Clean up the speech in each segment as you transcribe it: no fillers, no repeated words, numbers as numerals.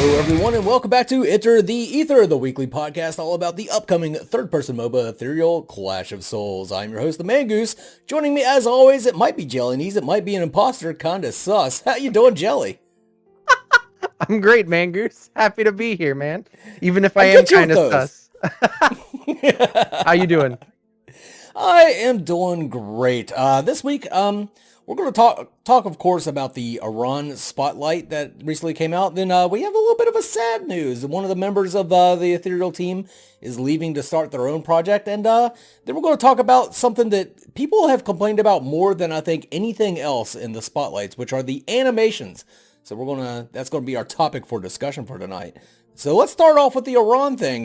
Hello everyone and welcome back to Enter the Ether, the weekly podcast all about the upcoming third-person MOBA Ethereal Clash of Souls. I'm your host, the Mangoose. Joining me as always, it might be JellyKnees, it might be an imposter, kinda sus. How you doing, Jelly? I'm great, Mangoose. Happy to be here, man. Even if I I'll am get you kind with of those. sus. How you doing? I am doing great. This week, we're going to talk, of course, about the Arawn Spotlight that recently came out. Then we have a little bit of a sad news. One of the members of the Ethereal team is leaving to start their own project. And then we're going to talk about something that people have complained about more than I think anything else in the Spotlights, which are the animations. So that's going to be our topic for discussion for tonight. So let's start off with the Arawn thing.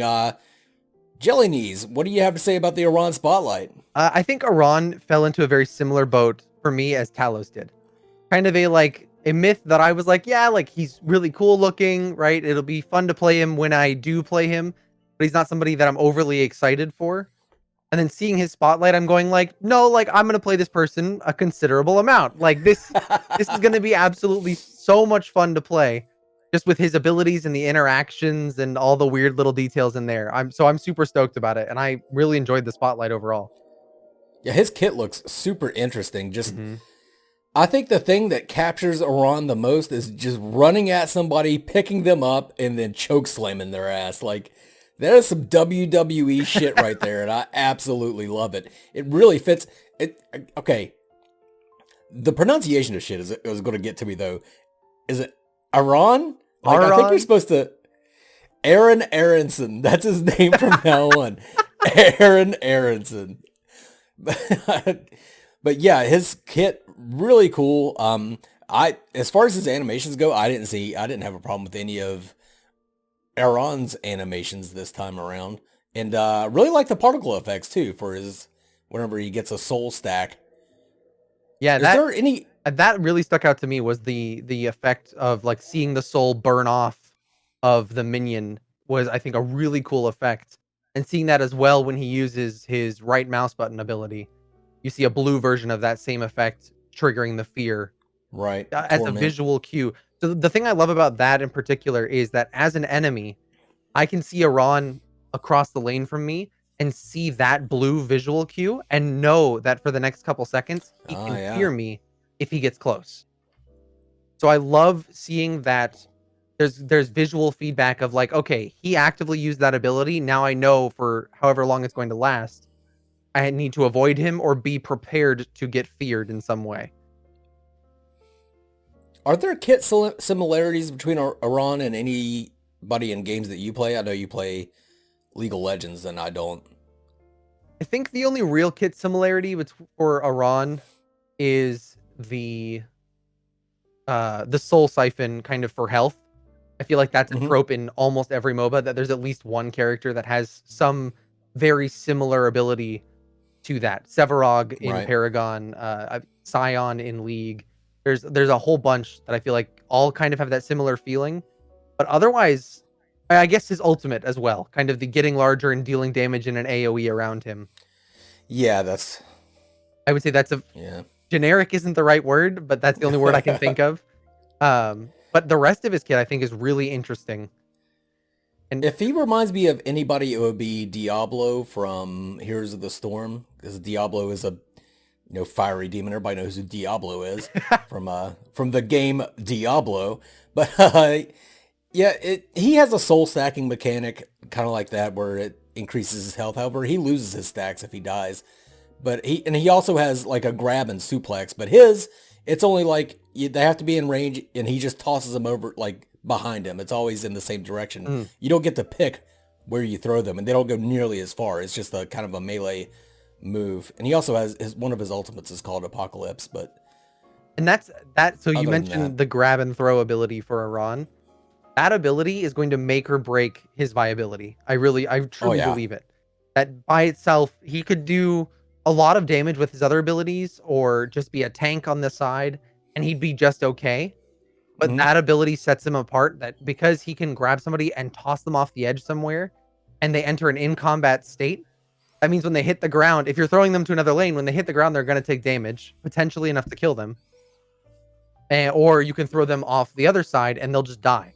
JellyKnees, what do you have to say about the Arawn Spotlight? I think Arawn fell into a very similar boat for me as Talos did. Kind of a myth that I was like, yeah, like he's really cool looking, right? It'll be fun to play him when I do play him, but he's not somebody that I'm overly excited for. And then seeing his spotlight, I'm going like, no, like I'm gonna play this person a considerable amount. Like this is gonna be absolutely so much fun to play, just with his abilities and the interactions and all the weird little details in there. I'm super stoked about it, and I really enjoyed the spotlight overall. Yeah, his kit looks super interesting. Just, Mm-hmm. I think the thing that captures Arawn the most is just running at somebody, picking them up, and then choke slamming their ass. Like, that is some WWE shit right there, and I absolutely love it. It really fits. Okay, the pronunciation of shit is going to get to me, though. Is it Arawn? Like, I think you're supposed to... Aaron Aronson. That's his name from now on. Aaron Aronson. But yeah, his kit really cool. As far as his animations go, I didn't have a problem with any of Arawn's animations this time around, and really like the particle effects too for his whenever he gets a soul stack. Yeah, Is that really stuck out to me was the effect of like seeing the soul burn off of the minion was, I think, a really cool effect. And seeing that as well when he uses his right mouse button ability, you see a blue version of that same effect triggering the fear right as a visual cue. So the thing I love about that in particular is that as an enemy, I can see Arawn across the lane from me and see that blue visual cue and know that for the next couple seconds, he can fear me if he gets close. So I love seeing that there's visual feedback of like, okay, he actively used that ability. Now I know for however long it's going to last, I need to avoid him or be prepared to get feared in some way. Are there kit similarities between Arawn and anybody in games that you play? I know you play League of Legends and I don't. I think the only real kit similarity for Arawn is the soul siphon kind of for health. I feel like that's a trope in almost every MOBA, that there's at least one character that has some very similar ability to that. Sevarog in Paragon, Scion in League. There's a whole bunch that I feel like all kind of have that similar feeling. But otherwise, I guess his ultimate as well. Kind of the getting larger and dealing damage in an AoE around him. Yeah, I would say that's generic isn't the right word, but that's the only word I can think of. But the rest of his kit, I think, is really interesting. And if he reminds me of anybody, it would be Diablo from Heroes of the Storm, because Diablo is a fiery demon. Everybody knows who Diablo is from the game Diablo. But he has a soul stacking mechanic, kind of like that, where it increases his health. However, he loses his stacks if he dies. But he also has like a grab and suplex, but it's only like they have to be in range, and he just tosses them over like behind him. It's always in the same direction. You don't get to pick where you throw them, and they don't go nearly as far. It's just a kind of a melee move. And he also has one of his ultimates is called Apocalypse, and that's that. So you mentioned the grab and throw ability for Arawn. That ability is going to make or break his viability. I truly believe it. That by itself, he could do a lot of damage with his other abilities or just be a tank on the side and he'd be just okay. But that ability sets him apart, that because he can grab somebody and toss them off the edge somewhere and they enter an in-combat state, that means when they hit the ground, if you're throwing them to another lane, when they hit the ground, they're going to take damage, potentially enough to kill them. Or you can throw them off the other side and they'll just die.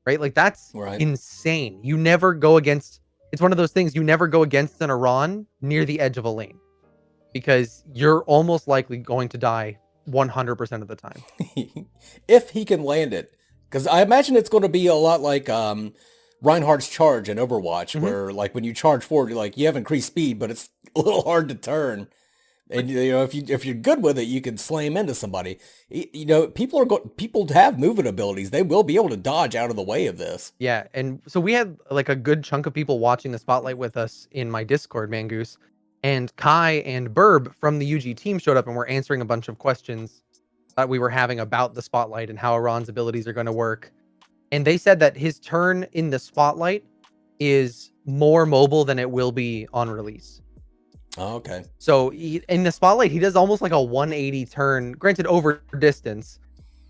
right? Like that's insane. You never go against. It's one of those things you never go against an Arawn near the edge of a lane because you're almost likely going to die 100% of the time. If he can land it. Because I imagine it's going to be a lot like Reinhardt's charge in Overwatch, where like when you charge forward, you're like, you have increased speed, but it's a little hard to turn. And you know, if you're good with it, you can slam into somebody. You know, people have movement abilities. They will be able to dodge out of the way of this. Yeah, and so we had like a good chunk of people watching the spotlight with us in my Discord, Mangoose, and Kai and Burb from the UG team showed up and were answering a bunch of questions that we were having about the spotlight and how Arawn's abilities are going to work. And they said that his turn in the spotlight is more mobile than it will be on release. Oh, okay. So in the spotlight, he does almost like a 180 turn, granted over distance,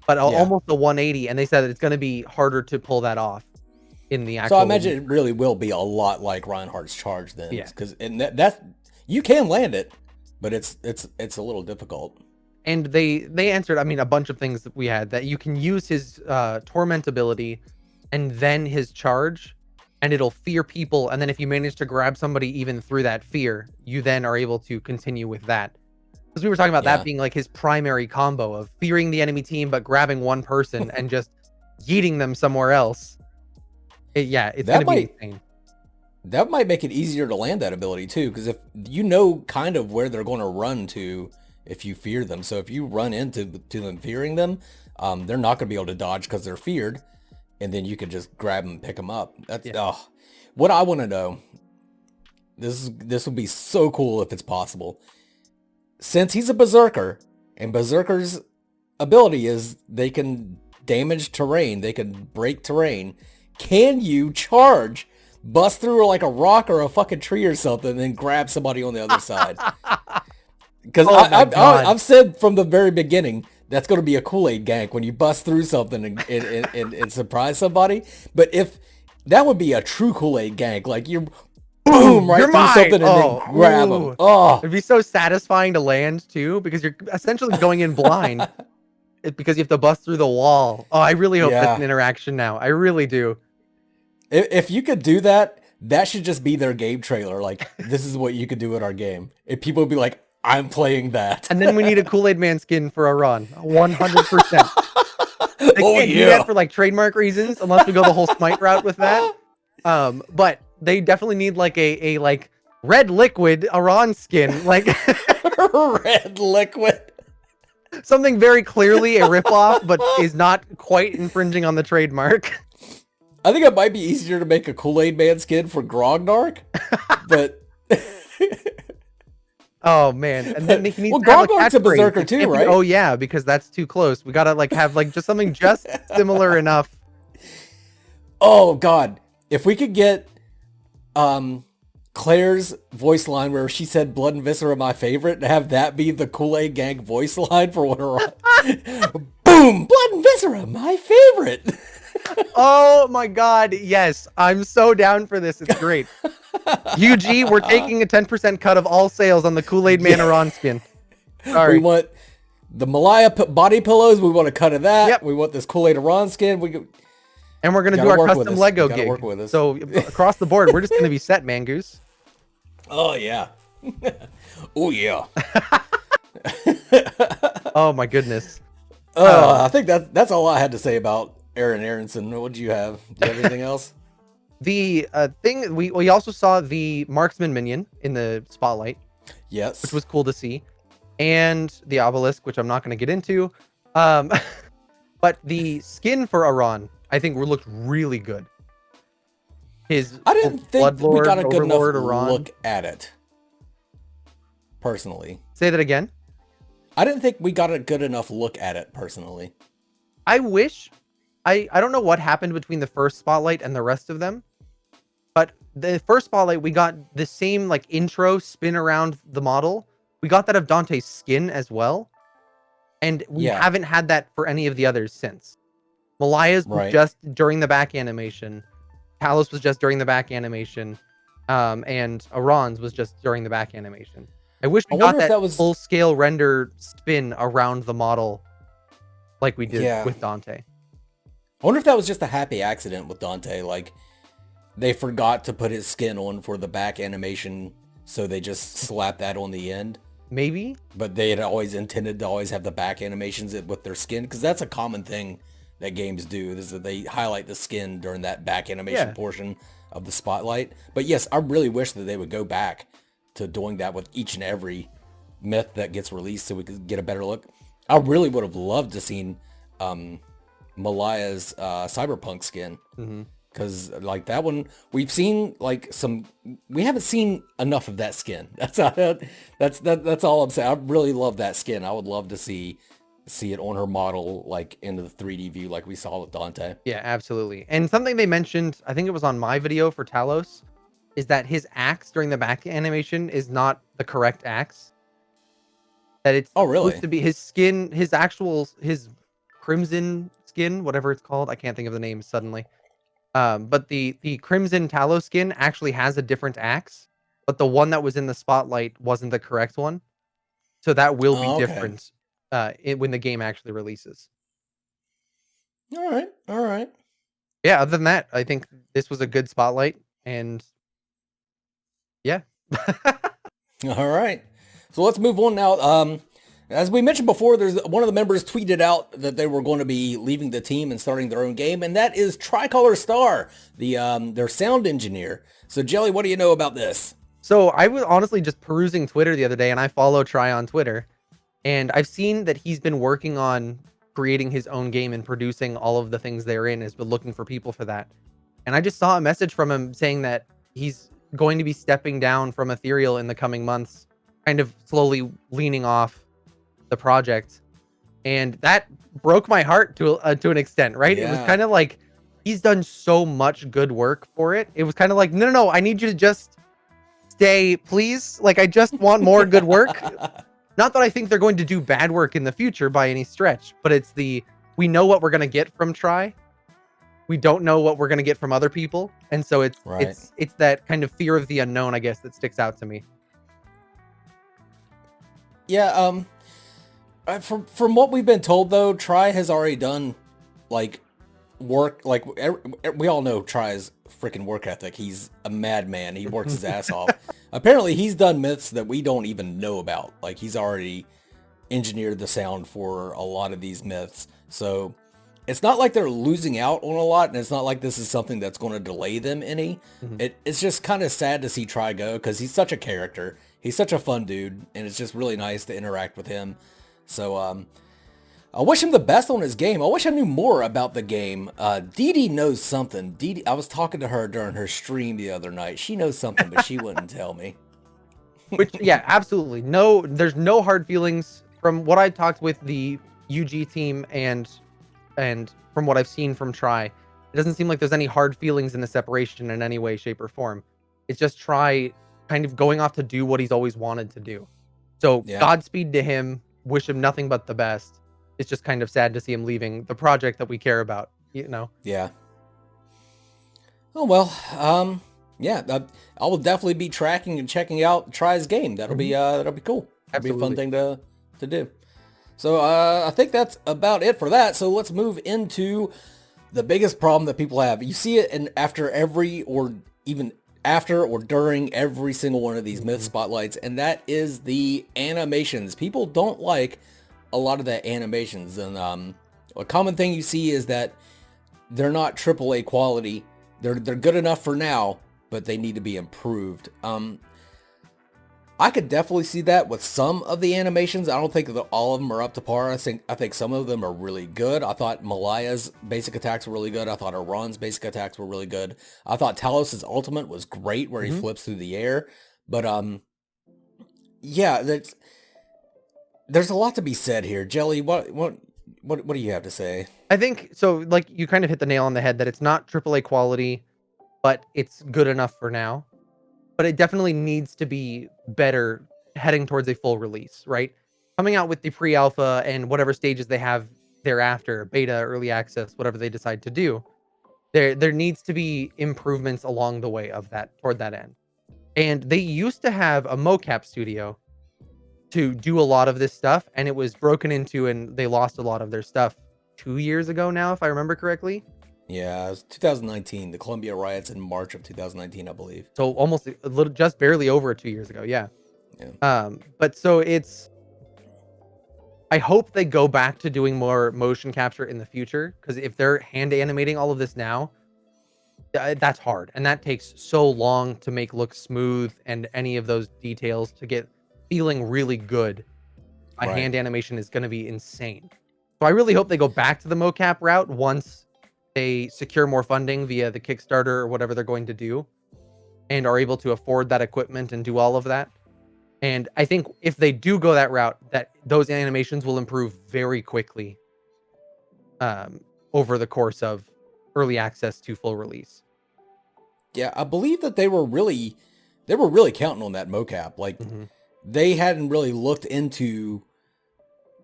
but almost a 180. And they said that it's going to be harder to pull that off in the actual. So I imagine it really will be a lot like Reinhardt's charge then. Yeah. Because that's you can land it, but it's a little difficult. And they answered, I mean, a bunch of things that we had that you can use his torment ability and then his charge. And it'll fear people. And then if you manage to grab somebody even through that fear, you then are able to continue with that. Because we were talking about that being like his primary combo of fearing the enemy team, but grabbing one person and just yeeting them somewhere else. It's going to be insane. That might make it easier to land that ability too. Because if you know kind of where they're going to run to if you fear them. So if you run into them fearing them, they're not going to be able to dodge because they're feared. And then you can just grab them and pick them up. That's what I want to know. This would be so cool if it's possible. Since he's a berserker, and berserkers' ability is they can damage terrain, they can break terrain. Can you charge, bust through like a rock or a fucking tree or something, and then grab somebody on the other side? Because I've said from the very beginning, that's going to be a Kool-Aid gank when you bust through something and surprise somebody. But if that would be a true Kool-Aid gank, like you're boom right through something and then grab them. Oh, it'd be so satisfying to land too, because you're essentially going in blind because you have to bust through the wall. Oh, I really hope that's an interaction now. I really do. If you could do that, that should just be their game trailer. Like, this is what you could do in our game. If people would be like, I'm playing that. And then we need a Kool-Aid Man skin for Arawn. 100%. They can't do that for like trademark reasons unless we go the whole Smite route with that. But they definitely need like a like red liquid Arawn skin. Like red liquid. Something very clearly a ripoff, but is not quite infringing on the trademark. I think it might be easier to make a Kool-Aid Man skin for Grognark, but oh man, and then he needs to have Grognark's a berserker too, right? Oh yeah, because that's too close. We gotta like have like just something just similar enough. Oh god, if we could get Claire's voice line where she said "Blood and Viscera my favorite," and have that be the Kool-Aid Gang voice line for what boom, Blood and Viscera my favorite. Oh my god, yes, I'm so down for this. It's great. UG, we're taking a 10% cut of all sales on the Kool-Aid Man Arawn skin. Sorry. We want the Malaya body pillows. We want a cut of that. Yep. We want this Kool-Aid Arawn skin. And we're going to do our custom Lego gig. So across the board, we're just going to be set, Mangoose. Oh, yeah. Oh, yeah. Oh, my goodness. I think that's all I had to say about Aaron Aronson. What do you have? Do you have anything else? The thing, we also saw the Marksman minion in the spotlight. Yes. Which was cool to see. And the obelisk, which I'm not going to get into. But the skin for Arawn, I think looked really good. I didn't think we got a good enough look at it. Personally. Say that again? I didn't think we got a good enough look at it, personally. I wish... I don't know what happened between the first spotlight and the rest of them, but the first spotlight, we got the same like intro spin around the model. We got that of Dante's skin as well. And we haven't had that for any of the others since. Malaya's was just during the back animation. Talos was just during the back animation. And Arawn's was just during the back animation. I wish we got that full scale render spin around the model like we did with Dante. I wonder if that was just a happy accident with Dante. Like, they forgot to put his skin on for the back animation, so they just slapped that on the end. Maybe. But they had always intended to always have the back animations with their skin, because that's a common thing that games do, is that they highlight the skin during that back animation portion of the spotlight. But yes, I really wish that they would go back to doing that with each and every myth that gets released so we could get a better look. I really would have loved to seen Malaya's cyberpunk skin. Because like that one, we've seen like we haven't seen enough of that skin. That's all I'm saying. I really love that skin. I would love to see it on her model, like into the 3D view, like we saw with Dante. Yeah, absolutely. And something they mentioned, I think it was on my video for Talos, is that his axe during the back animation is not the correct axe. That it's supposed to be his skin, his crimson skin, whatever it's called. I can't think of the name suddenly. But the Crimson Talos skin actually has a different axe, but the one that was in the spotlight wasn't the correct one. So that will be different when the game actually releases. All right. Yeah, other than that, I think this was a good spotlight, and yeah. All right. So let's move on now. As we mentioned before, there's one of the members tweeted out that they were going to be leaving the team and starting their own game, and that is Tricolor Star, their sound engineer. So Jelly, what do you know about this? So I was honestly just perusing Twitter the other day, and I follow Tri on Twitter, and I've seen that he's been working on creating his own game and producing all of the things therein, has been looking for people for that. And I just saw a message from him saying that he's going to be stepping down from Ethereal in the coming months, kind of slowly leaning off the project, and that broke my heart to an extent, right? It was kind of like, he's done so much good work for it. It was kind of like, no, I need you to just stay, please. Like, I just want more good work. Not that I think they're going to do bad work in the future by any stretch, but it's we know what we're going to get from Tri. We don't know what we're going to get from other people, and so it's that kind of fear of the unknown, I guess, that sticks out to me. Yeah, from what we've been told, though, Tri has already done, like, work. Like, we all know Tri's freaking work ethic. He's a madman. He works his ass off. Apparently, he's done myths that we don't even know about. Like, he's already engineered the sound for a lot of these myths. So, it's not like they're losing out on a lot, and it's not like this is something that's going to delay them any. It's just kind of sad to see Tri go, because he's such a character. He's such a fun dude, and it's just really nice to interact with him. So, I wish him the best on his game. I wish I knew more about the game. Dee Dee knows something. Dee Dee, I was talking to her during her stream the other night. She knows something, but she wouldn't tell me. Which, yeah, absolutely. No, there's no hard feelings from what I talked with the UG team and from what I've seen from Tri. It doesn't seem like there's any hard feelings in the separation in any way, shape, or form. It's just Tri kind of going off to do what he's always wanted to do. So Godspeed to him. Wish him nothing but the best. It's just kind of sad to see him leaving the project that we care about, you know? Yeah. Oh, well, yeah, I will definitely be tracking and checking out Tri's game. That'll be cool. That'll be a fun thing to do. So, I think that's about it for that. So let's move into the biggest problem that people have. You see it after or during every single one of these myth spotlights, and that is the animations. People don't like a lot of the animations, and a common thing you see is that they're not AAA quality. They're good enough for now, but they need to be improved. I could definitely see that with some of the animations. I don't think that all of them are up to par. I think some of them are really good. I thought Malaya's basic attacks were really good. I thought Arawn's basic attacks were really good. I thought Talos' ultimate was great, where he flips through the air. But yeah, there's a lot to be said here. Jelly, what do you have to say? I think so. Like, you kind of hit the nail on the head that it's not AAA quality, but it's good enough for now. But it definitely needs to be better heading towards a full release, right? Coming out with the pre-alpha and whatever stages they have thereafter, beta, early access, whatever they decide to do, there needs to be improvements along the way of that, toward that end. And they used to have a mocap studio to do a lot of this stuff, and it was broken into and they lost a lot of their stuff 2 years ago now, if I remember correctly. Yeah, it was 2019. The Columbia riots in March of 2019, I believe. So almost a little, just barely over 2 years ago. Yeah. But so I hope they go back to doing more motion capture in the future, because if they're hand animating all of this now, that's hard, and that takes so long to make look smooth, and any of those details to get feeling really good. A hand animation is going to be insane. So I really hope they go back to the mocap route once they secure more funding via the Kickstarter or whatever they're going to do, and are able to afford that equipment and do all of that. And I think if they do go that route, that those animations will improve very quickly over the course of early access to full release. Yeah, I believe that they were really counting on that mocap. Like, they hadn't really looked into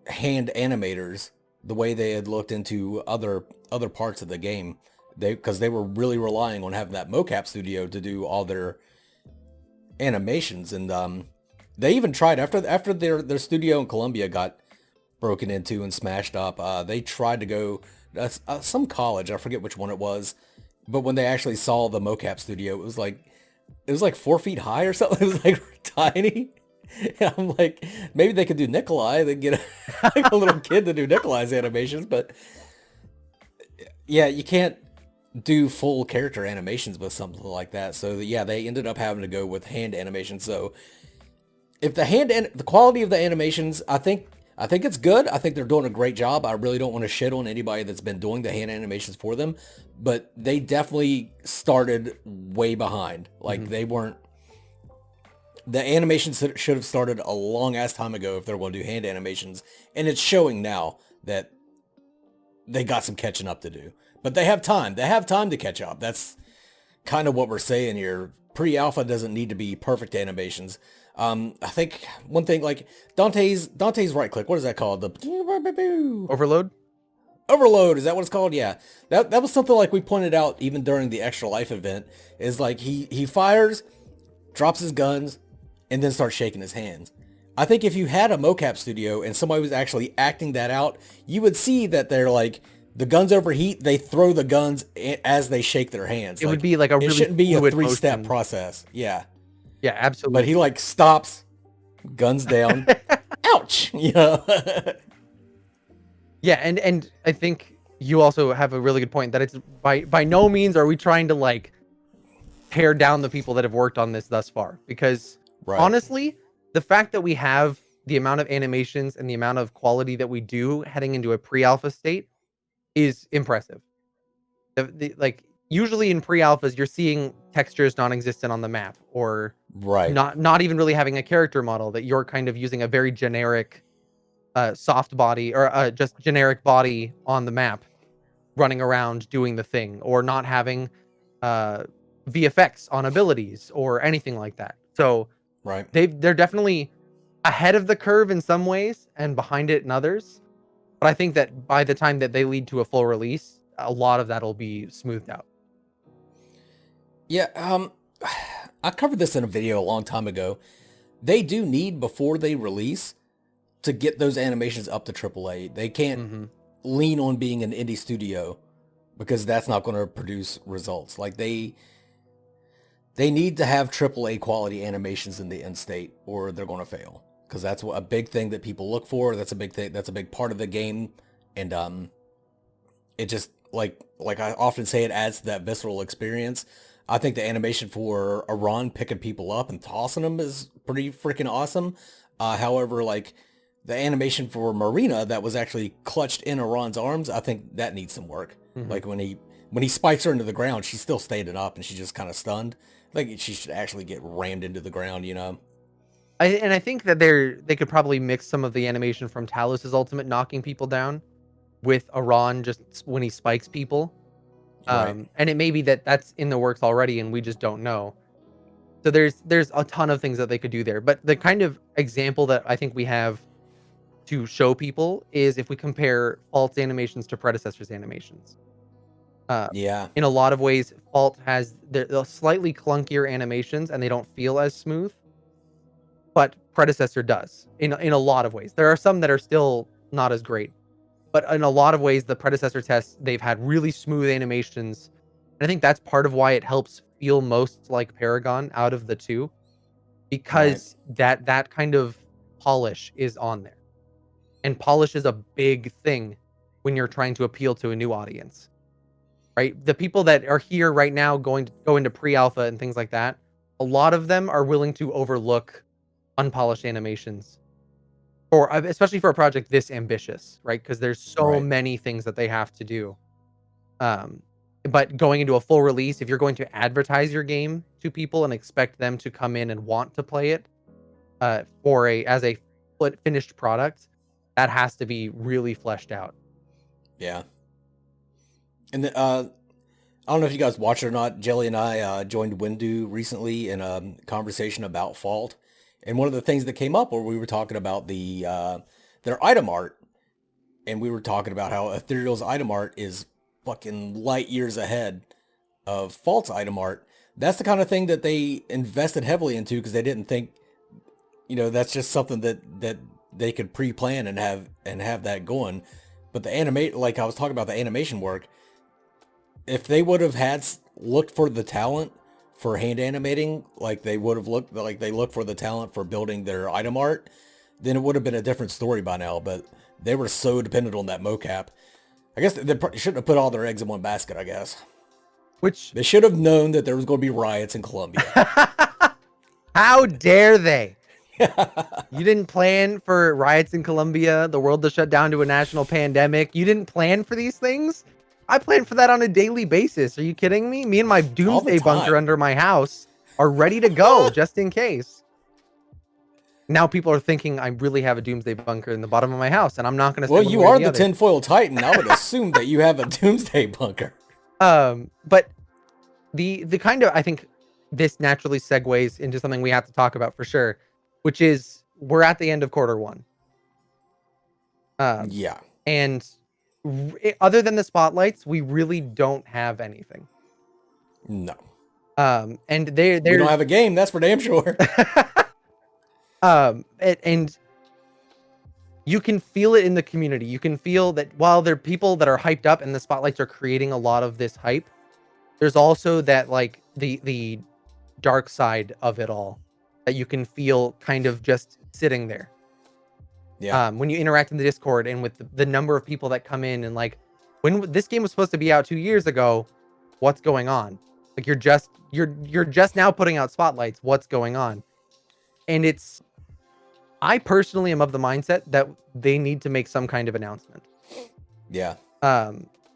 hand animators the way they had looked into other parts of the game. Because they were really relying on having that mocap studio to do all their animations. And they even tried, after their studio in Columbia got broken into and smashed up, they tried to go some college, I forget which one it was, but when they actually saw the mocap studio, it was like 4 feet high or something. It was like tiny. And I'm like, maybe they could do Nikolai. They get a little kid to do Nikolai's animations, but yeah, you can't do full character animations with something like that. So yeah, they ended up having to go with hand animation. So if the quality of the animations, I think it's good. I think they're doing a great job. I really don't want to shit on anybody that's been doing the hand animations for them, but they definitely started way behind. Like the animations should have started a long ass time ago if they're going to do hand animations. And it's showing now that they got some catching up to do, but they have time. They have time to catch up. That's kind of what we're saying here. Pre-alpha doesn't need to be perfect animations. I think one thing, like Dante's right click, what is that called? The Overload? Overload, is that what it's called? Yeah. That was something like we pointed out even during the Extra Life event, is like he fires, drops his guns, and then starts shaking his hands. I think if you had a mocap studio and somebody was actually acting that out, you would see that they're like, the guns overheat, they throw the guns as they shake their hands. It would be like a really it shouldn't be a 3-step motion. process. Yeah. Yeah, absolutely. But he like stops, guns down, ouch, you know. Yeah, and I think you also have a really good point that it's by no means are we trying to like tear down the people that have worked on this thus far, because honestly, the fact that we have the amount of animations and the amount of quality that we do heading into a pre-alpha state is impressive. Like usually in pre-alphas, you're seeing textures non-existent on the map, or not even really having a character model, that you're kind of using a very generic soft body or just generic body on the map running around doing the thing, or not having VFX on abilities or anything like that. So they're definitely ahead of the curve in some ways and behind it in others. But I think that by the time that they lead to a full release, a lot of that will be smoothed out. Yeah, I covered this in a video a long time ago. They do need, before they release, to get those animations up to AAA. They can't lean on being an indie studio, because that's not going to produce results. Like they need to have AAA quality animations in the end state, or they're going to fail. Because that's a big thing that people look for. That's a big thing. That's a big part of the game. And it just, like I often say, it adds to that visceral experience. I think the animation for Arawn picking people up and tossing them is pretty freaking awesome. However, like the animation for Marina that was actually clutched in Arawn's arms, I think that needs some work. Like when he spikes her into the ground, she's still standing up and she's just kind of stunned. I think she should actually get rammed into the ground, you know? I think that they could probably mix some of the animation from Talos's ultimate knocking people down with Arawn just when he spikes people. And it may be that that's in the works already and we just don't know. So there's a ton of things that they could do there. But the kind of example that I think we have to show people is if we compare Fault's animations to Predecessor's animations. In a lot of ways, Fault has the slightly clunkier animations and they don't feel as smooth. But Predecessor does in a lot of ways. There are some that are still not as great. But in a lot of ways, the predecessor tests, they've had really smooth animations. And I think that's part of why it helps feel most like Paragon out of the two, because that kind of polish is on there. And polish is a big thing when you're trying to appeal to a new audience, right? The people that are here right now going to go into pre-alpha and things like that, a lot of them are willing to overlook unpolished animations, or especially for a project this ambitious, right? Because there's so many things that they have to do. But going into a full release, if you're going to advertise your game to people and expect them to come in and want to play it as a finished product, that has to be really fleshed out. Yeah. And I don't know if you guys watched it or not. Jelly and I joined Windu recently in a conversation about Fault. And one of the things that came up where we were talking about their item art. And we were talking about how Ethereal's item art is fucking light years ahead of Fault's item art. That's the kind of thing that they invested heavily into because they didn't think, that's just something that they could pre-plan and have that going. But like I was talking about the animation work, if they would have looked for the talent for hand animating, like they would have looked like they look for the talent for building their item art, then it would have been a different story by now. But they were so dependent on that mocap. I guess they shouldn't have put all their eggs in one basket, I guess. Which they should have known that there was going to be riots in Colombia. How dare they? You didn't plan for riots in Colombia, the world to shut down to a national pandemic. You didn't plan for these things? I plan for that on a daily basis. Are you kidding me? Me and my doomsday bunker under my house are ready to go just in case. Now people are thinking I really have a doomsday bunker in the bottom of my house, and I'm not going to. Well, you are the tinfoil titan. I would assume that you have a doomsday bunker. But the kind of, I think this naturally segues into something we have to talk about for sure, which is we're at the end of quarter one. Yeah. And other than the spotlights, we really don't have anything. No. And we don't have a game. That's for damn sure. And you can feel it in the community. You can feel that while there are people that are hyped up and the spotlights are creating a lot of this hype, there's also that like the dark side of it all that you can feel kind of just sitting there. Yeah. When you interact in the Discord and with the number of people that come in and like, when this game was supposed to be out 2 years ago, what's going on? Like you're just now putting out spotlights. What's going on? And I personally am of the mindset that they need to make some kind of announcement. Yeah.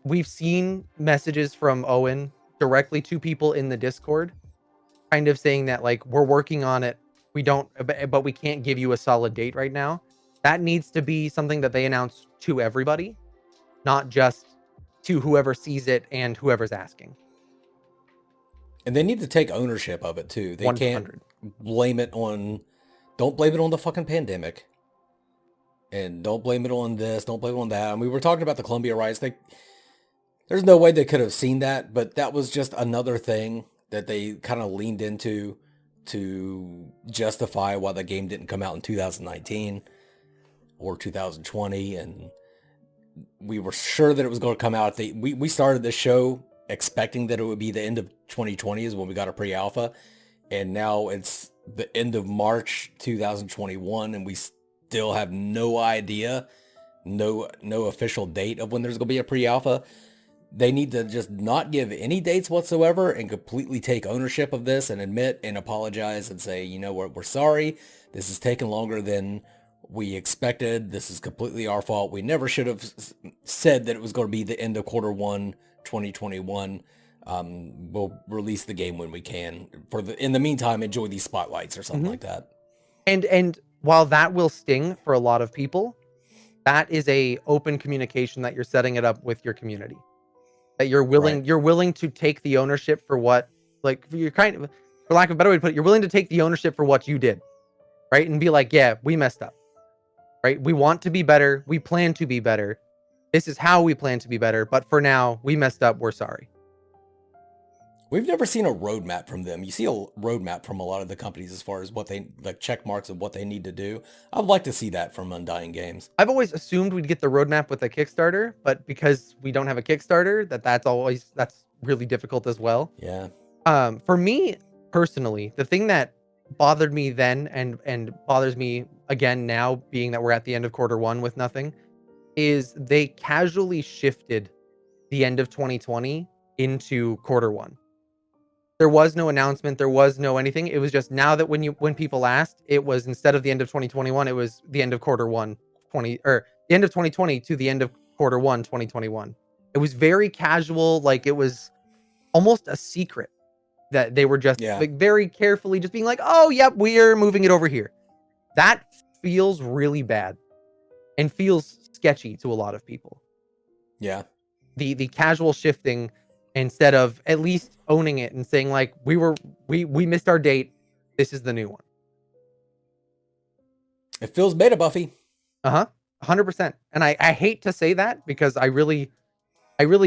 We've seen messages from Owen directly to people in the Discord, kind of saying that like, we're working on it. But we can't give you a solid date right now. That needs to be something that they announce to everybody, not just to whoever sees it and whoever's asking. And they need to take ownership of it too. They 100. Can't blame it on, don't blame it on the fucking pandemic. And don't blame it on this, don't blame it on that. And we were talking about the Colombia riots. There's no way they could have seen that, but that was just another thing that they kind of leaned into to justify why the game didn't come out in 2019 or 2020. And we were sure that it was going to come out. We started this show expecting that it would be the end of 2020 is when we got a pre-alpha. And now it's the end of March 2021. And we still have no idea, no official date of when there's going to be a pre-alpha. They need to just not give any dates whatsoever and completely take ownership of this and admit and apologize and say, we're sorry. This is taking longer than we expected. This is completely our fault. We never should have said that it was going to be the end of quarter one, 2021. We'll release the game when we can. In the meantime, enjoy these spotlights or something like that. And while that will sting for a lot of people, that is a open communication that you're setting it up with your community. That you're willing to take the ownership for what, like, you're kind of, for lack of a better way to put it, you're willing to take the ownership for what you did, right? And be like, yeah, we messed up, right? We want to be better. We plan to be better. This is how we plan to be better. But for now, we messed up. We're sorry. We've never seen a roadmap from them. You see a roadmap from a lot of the companies as far as what they, like check marks of what they need to do. I'd like to see that from Undying Games. I've always assumed we'd get the roadmap with a Kickstarter, but because we don't have a Kickstarter, that's really difficult as well. Yeah. For me personally, the thing that bothered me then and bothers me again now, being that we're at the end of Q1 with nothing, is they casually shifted the end of 2020 into Q1. There was no announcement. There was no anything. It was just now that when people asked, it was instead of the end of 2021, it was the end of Q1 or the end of 2020 to the end of Q1 2021. It was very casual, like it was almost a secret that they were just like very carefully just being like, "Oh, yep, we're moving it over here." That feels really bad and feels sketchy to a lot of people. Yeah. The casual shifting instead of at least owning it and saying like we missed our date, this is the new one. It feels beta Buffy. 100%. And I hate to say that because I really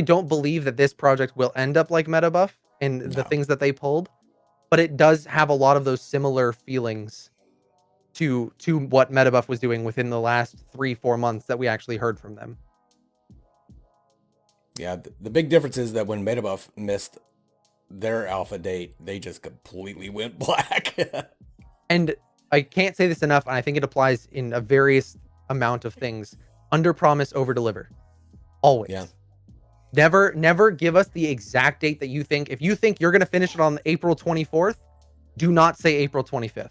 don't believe that this project will end up like Metabuff and the things that they pulled, but it does have a lot of those similar feelings to what Metabuff was doing within the last 3-4 months that we actually heard from them. Yeah, the big difference is that when Metabuff missed their alpha date, they just completely went black. And I can't say this enough, and I think it applies in a various amount of things. Under promise, over deliver. Always. Yeah. Never give us the exact date that you think. If you think you're going to finish it on April 24th, do not say April 25th.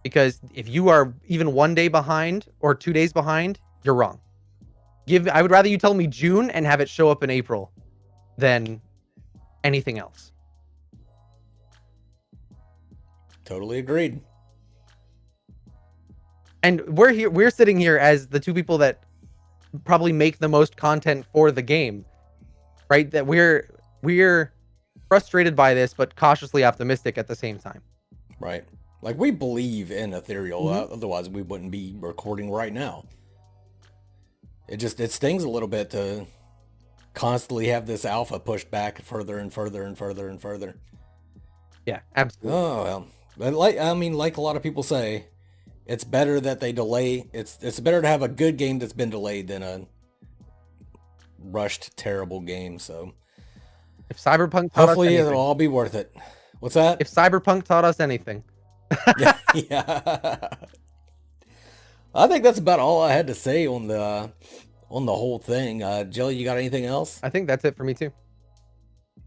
Because if you are even 1 day behind or 2 days behind, you're wrong. I would rather you tell me June and have it show up in April than anything else. Totally agreed. And we're sitting here as the two people that probably make the most content for the game, right? That we're frustrated by this, but cautiously optimistic at the same time. Right. Like we believe in Ethereal, otherwise we wouldn't be recording right now. It stings a little bit to constantly have this alpha pushed back further and further and further and further. Yeah, absolutely. Oh well, but like a lot of people say, it's better that they delay. It's better to have a good game that's been delayed than a rushed terrible game. So if Cyberpunk hopefully it'll all be worth it. What's that? If Cyberpunk taught us anything. yeah. I think that's about all I had to say on the whole thing. Jelly, you got anything else? I think that's it for me too.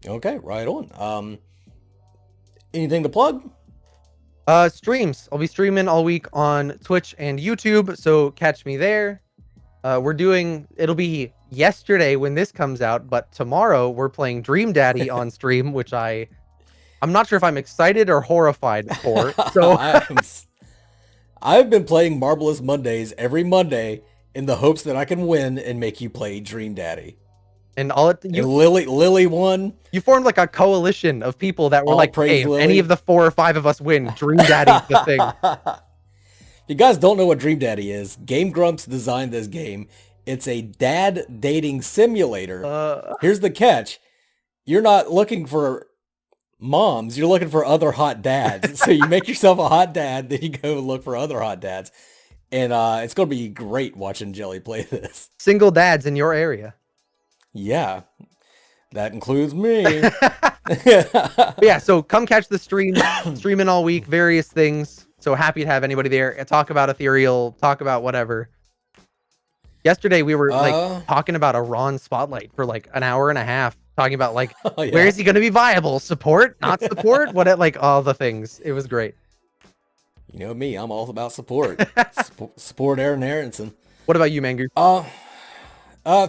Okay, right on. Anything to plug? Streams. I'll be streaming all week on Twitch and YouTube, so catch me there. It'll be yesterday when this comes out, but tomorrow we're playing Dream Daddy on stream, which I'm not sure if I'm excited or horrified for. So I've been playing Marvelous Mondays every Monday in the hopes that I can win and make you play Dream Daddy. And Lily won. You formed like a coalition of people that were like, hey, if any of the 4 or 5 of us win, Dream Daddy's the thing. If you guys don't know what Dream Daddy is, Game Grumps designed this game. It's a dad dating simulator. Here's the catch. You're not looking for moms, you're looking for other hot dads. So you make yourself a hot dad, then you go look for other hot dads. And it's going to be great watching Jelly play this. Single dads in your area. Yeah, that includes me. Yeah, so come catch the stream. Streaming all week, various things. So happy to have anybody there. Talk about Ethereal, talk about whatever. Yesterday we were like talking about Arawn Spotlight for like an hour and a half. Talking about like, where is he going to be viable? Support? Not support? Like all the things. It was great. You know me, I'm all about support. Support Aaron Aronson. What about you, Mangu?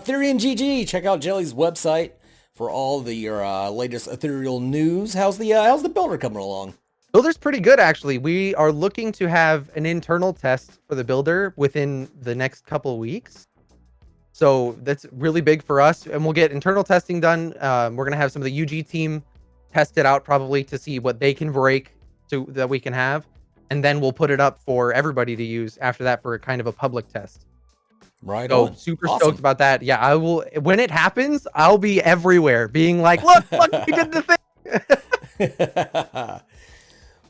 Theory and GG. Check out Jelly's website for all your latest Ethereal news. How's the builder coming along? Builder's pretty good, actually. We are looking to have an internal test for the builder within the next couple of weeks. So that's really big for us, and we'll get internal testing done. We're going to have some of the UG team test it out probably to see what they can break so that we can have. And then we'll put it up for everybody to use after that for a kind of a public test. Right. So super stoked about that. Yeah, I will. When it happens, I'll be everywhere being like, look, we did the thing.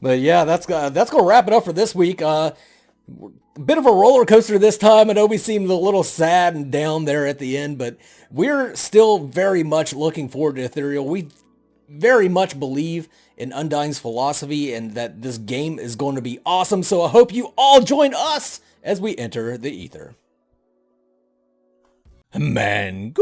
But yeah, that's gonna wrap it up for this week. A bit of a roller coaster this time. Adobe seemed a little sad and down there at the end, but we're still very much looking forward to Ethereal. We very much believe in Undying's philosophy and that this game is going to be awesome. So I hope you all join us as we enter the ether. Mango.